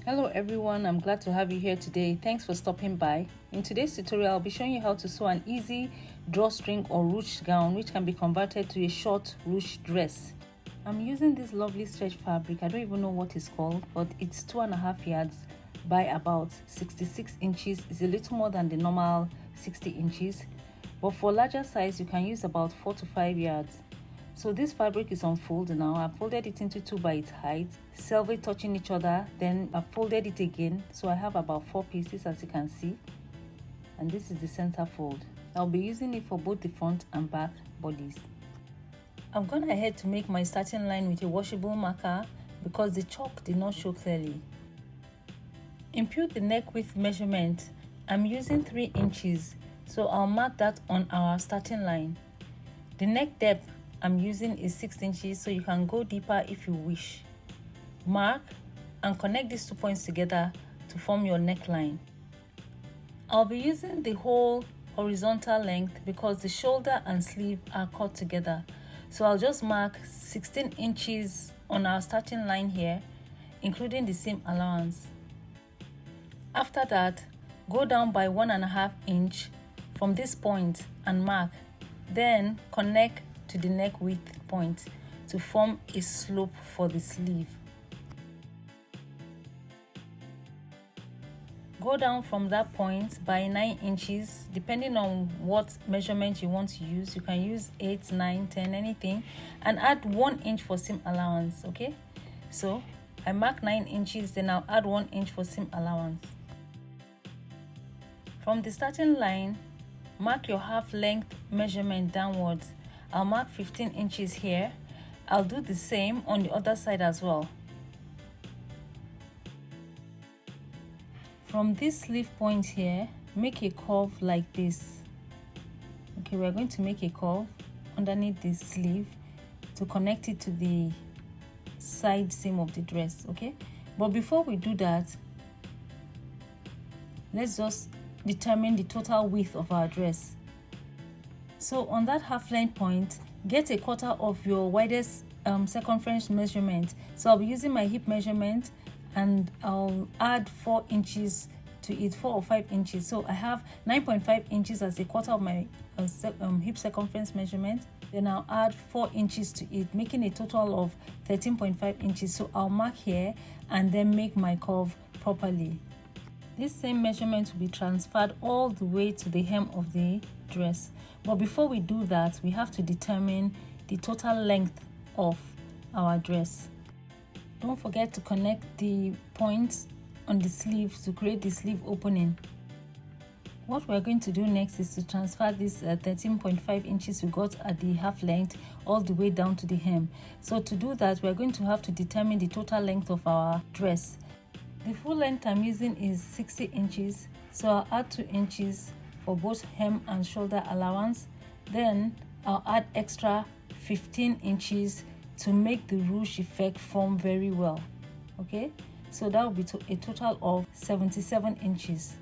Hello everyone, I'm glad to have you here today. Thanks for stopping by. In today's tutorial, I'll be showing you how to sew an easy drawstring or ruched gown which can be converted to a short ruched dress. I'm using this lovely stretch fabric. I don't even know what it's called, but it's 2.5 yards by about 66 inches. It's a little more than the normal 60 inches, but for larger size you can use about 4 to 5 yards. So this fabric is unfolded now. I've folded it into two by its height, selvage touching each other, then I've folded it again. So I have about 4 pieces, as you can see, and this is the center fold. I'll be using it for both the front and back bodies. I've gone ahead to make my starting line with a washable marker because the chalk did not show clearly. Impute the neck width measurement. I'm using 3 inches, so I'll mark that on our starting line. The neck depth I'm using is 6 inches, so you can go deeper if you wish. Mark and connect these 2 points together to form your neckline. I'll be using the whole horizontal length because the shoulder and sleeve are cut together. So I'll just mark 16 inches on our starting line here, including the seam allowance. After that, go down by 1.5 inch from this point and mark. Then connect to the neck width point to form a slope for the sleeve. Go down from that point by 9 inches, depending on what measurement you want to use. You can use 8, 9, 10, anything, and add 1 inch for seam allowance. Okay, so I mark 9 inches, then I'll add 1 inch for seam allowance. From the starting line, mark your half length measurement downwards. I'll mark 15 inches here. I'll do the same on the other side as well. From this sleeve point here, make a curve like this. Okay, we're going to make a curve underneath this sleeve to connect it to the side seam of the dress. Okay, but before we do that, let's just determine the total width of our dress. So on that half length point, get a quarter of your widest circumference measurement. So I'll be using my hip measurement and I'll add 4 inches to it, 4 or 5 inches. So I have 9.5 inches as a quarter of my hip circumference measurement. Then I'll add 4 inches to it, making a total of 13.5 inches. So I'll mark here and then make my curve properly. This same measurement will be transferred all the way to the hem of the dress. But before we do that, we have to determine the total length of our dress. Don't forget to connect the points on the sleeve to create the sleeve opening. What we're going to do next is to transfer this 13.5 inches we got at the half length all the way down to the hem. So to do that, we're going to have to determine the total length of our dress. The full length I'm using is 60 inches, so I'll add 2 inches for both hem and shoulder allowance. Then I'll add extra 15 inches to make the ruched effect form very well. Okay, so that will be a total of 77 inches.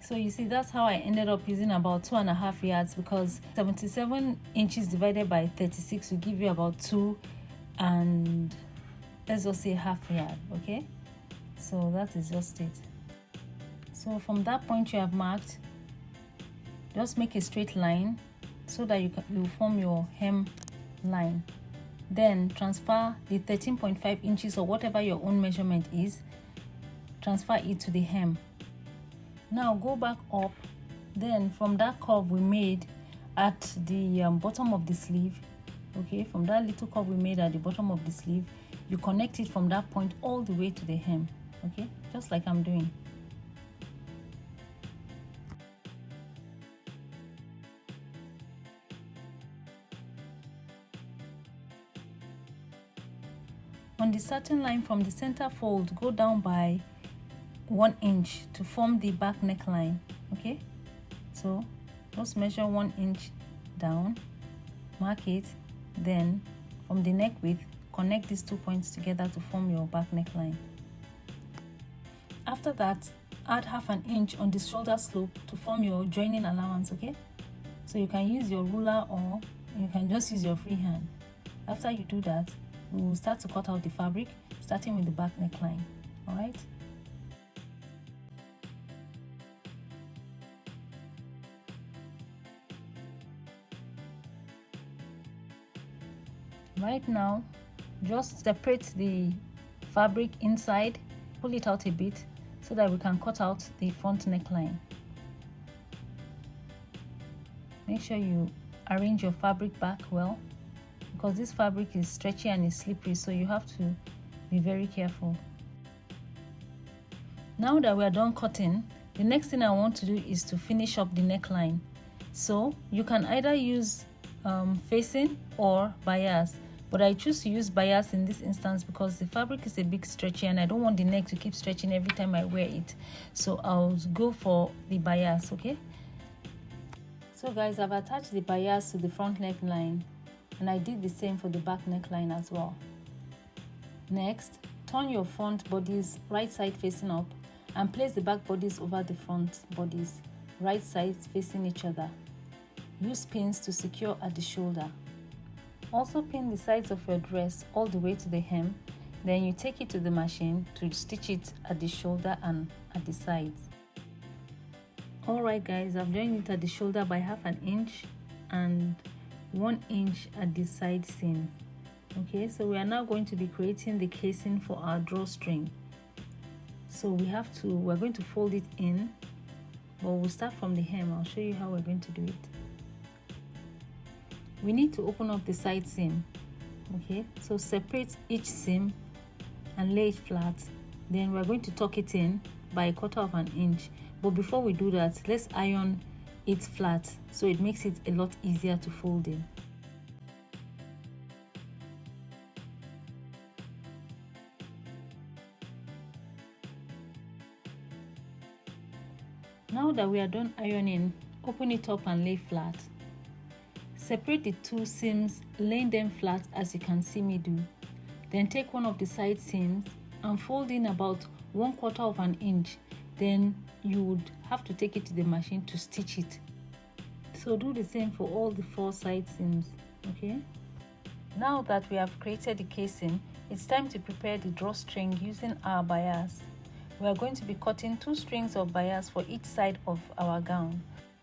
So you see, that's how I ended up using about 2.5 yards, because 77 inches divided by 36 will give you about 2 and let's just say half yard. Okay, so that is just it. So from that point you have marked, just make a straight line so that you form your hem line. Then transfer the 13.5 inches or whatever your own measurement is, transfer it to the hem. Now go back up. Then from that curve we made at the bottom of the sleeve, okay, from that little curve we made at the bottom of the sleeve, you connect it from that point all the way to the hem. Okay, just like I'm doing. On the starting line from the center fold, go down by 1 inch to form the back neckline. Okay, so just measure 1 inch down, mark it, then from the neck width, connect these 2 points together to form your back neckline. After that, add half an inch on the shoulder slope to form your joining allowance. Okay, so you can use your ruler or you can just use your free hand. After you do that, we will start to cut out the fabric, starting with the back neckline. All right, Right now, just separate the fabric inside, pull it out a bit so that we can cut out the front neckline. Make sure you arrange your fabric back well, because this fabric is stretchy and is slippery, so you have to be very careful. Now that we are done cutting, the next thing I want to do is to finish up the neckline. So you can either use facing or bias, but I choose to use bias in this instance because the fabric is a bit stretchy and I don't want the neck to keep stretching every time I wear it. So I'll go for the bias, okay? So guys, I've attached the bias to the front neckline and I did the same for the back neckline as well. Next, turn your front bodies right side facing up and place the back bodies over the front bodies, right sides facing each other. Use pins to secure at the shoulder. Also pin the sides of your dress all the way to the hem, then you take it to the machine to stitch it at the shoulder and at the sides. Alright guys, I've joined it at the shoulder by ½ inch and 1 inch at the side seam. Okay, so we are now going to be creating the casing for our drawstring. So we're going to fold it in, but we'll start from the hem. I'll show you how we're going to do it. We need to open up the side seam. Okay, so separate each seam and lay it flat. Then we're going to tuck it in by 1/4 inch. But before we do that, let's iron it flat so it makes it a lot easier to fold in. Now that we are done ironing, open it up and lay flat. Separate the two seams, laying them flat as you can see me do. Then take one of the side seams and fold in about 1/4 inch. Then you would have to take it to the machine to stitch it. So do the same for all the 4 side seams, okay? Now that we have created the casing, it's time to prepare the drawstring using our bias. We are going to be cutting 2 strings of bias for each side of our gown.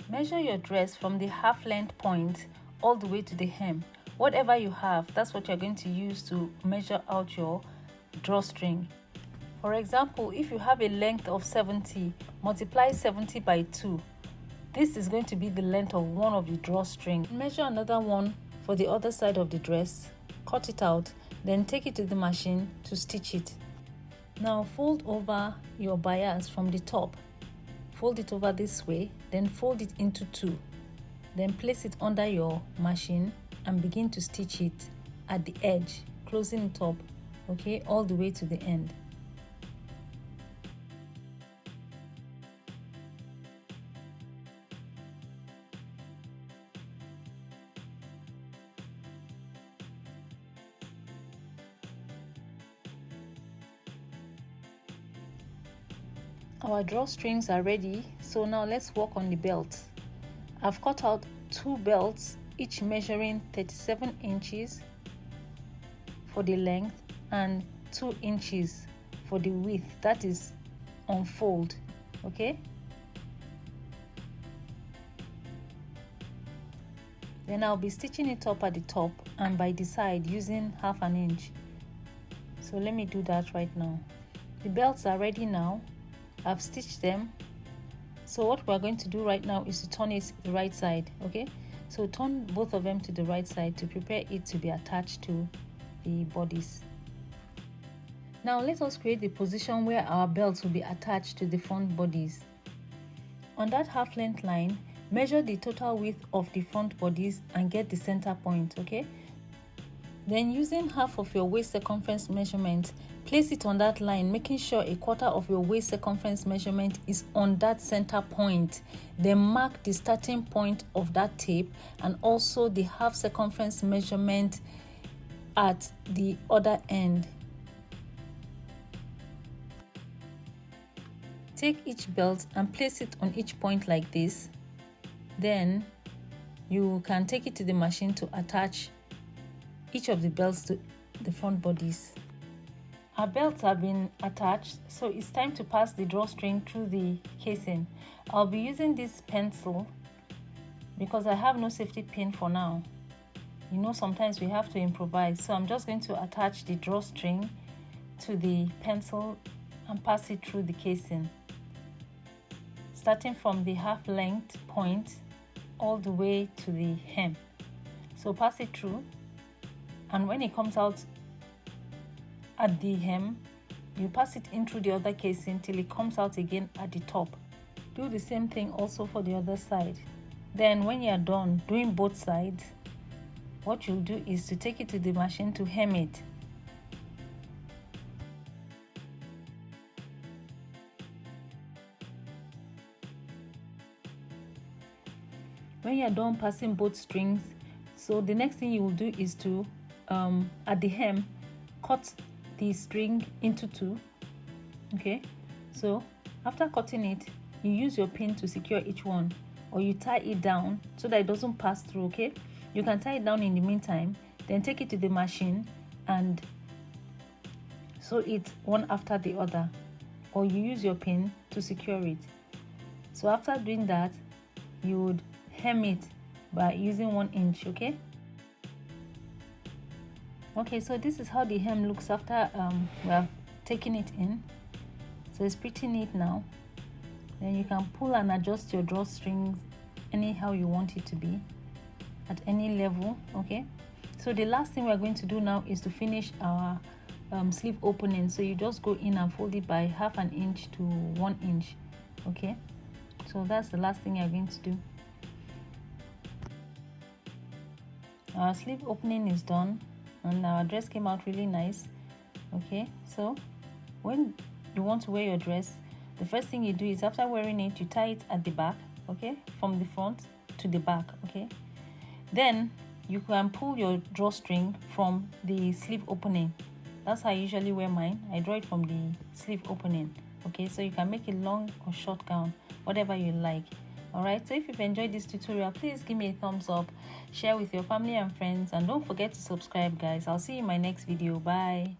Measure your dress from the half length point all the way to the hem. Whatever you have, that's what you're going to use to measure out your drawstring. For example, if you have a length of 70, multiply 70 by 2. This is going to be the length of one of the drawstring. Measure another one for the other side of the dress, cut it out, then take it to the machine to stitch it. Now fold over your bias from the top. Fold it over this way, then fold it into 2. Then place it under your machine and begin to stitch it at the edge, closing it up, okay, all the way to the end. Our drawstrings are ready, so now let's work on the belt. I've cut out 2 belts, each measuring 37 inches for the length and 2 inches for the width, that is on fold, okay? Then I'll be stitching it up at the top and by the side using ½ inch. So let me do that right now. The belts are ready now. I've stitched them. So what we're going to do right now is to turn it to the right side, okay? So turn both of them to the right side to prepare it to be attached to the bodies. Now let us create the position where our belts will be attached to the front bodies. On that half length line, measure the total width of the front bodies and get the center point, okay? Then using half of your waist circumference measurement, place it on that line, making sure 1/4 of your waist circumference measurement is on that center point. Then mark the starting point of that tape and also the half circumference measurement at the other end. Take each belt and place it on each point like this. Then you can take it to the machine to attach each of the belts to the front bodies. Our belts have been attached, so it's time to pass the drawstring through the casing. I'll be using this pencil because I have no safety pin for now. You know, sometimes we have to improvise. So I'm just going to attach the drawstring to the pencil and pass it through the casing, starting from the half length point all the way to the hem. So pass it through, and when it comes out at the hem, you pass it in through the other casing till it comes out again at the top. Do the same thing also for the other side. Then when you are done doing both sides, what you'll do is to take it to the machine to hem it. When you are done passing both strings, so the next thing you will do is to at the hem, cut the string into two. Okay, so after cutting it, you use your pin to secure each one, or you tie it down so that it doesn't pass through. Okay, you can tie it down in the meantime, then take it to the machine and sew it one after the other, or you use your pin to secure it. So after doing that, you would hem it by using 1 inch. Okay, so this is how the hem looks after we have taken it in. So it's pretty neat now. Then you can pull and adjust your drawstrings anyhow you want it to be, at any level. Okay, so the last thing we're going to do now is to finish our sleeve opening. So you just go in and fold it by half an inch to 1 inch. Okay, so that's the last thing you're going to do. Our sleeve opening is done and our dress came out really nice. Okay, so when you want to wear your dress, the first thing you do is, after wearing it, you tie it at the back. Okay, from the front to the back. Okay, then you can pull your drawstring from the sleeve opening. That's how I usually wear mine. I draw it from the sleeve opening. Okay, so you can make a long or short gown, whatever you like. Alright, so if you've enjoyed this tutorial, please give me a thumbs up, share with your family and friends, and don't forget to subscribe, guys. I'll see you in my next video. Bye.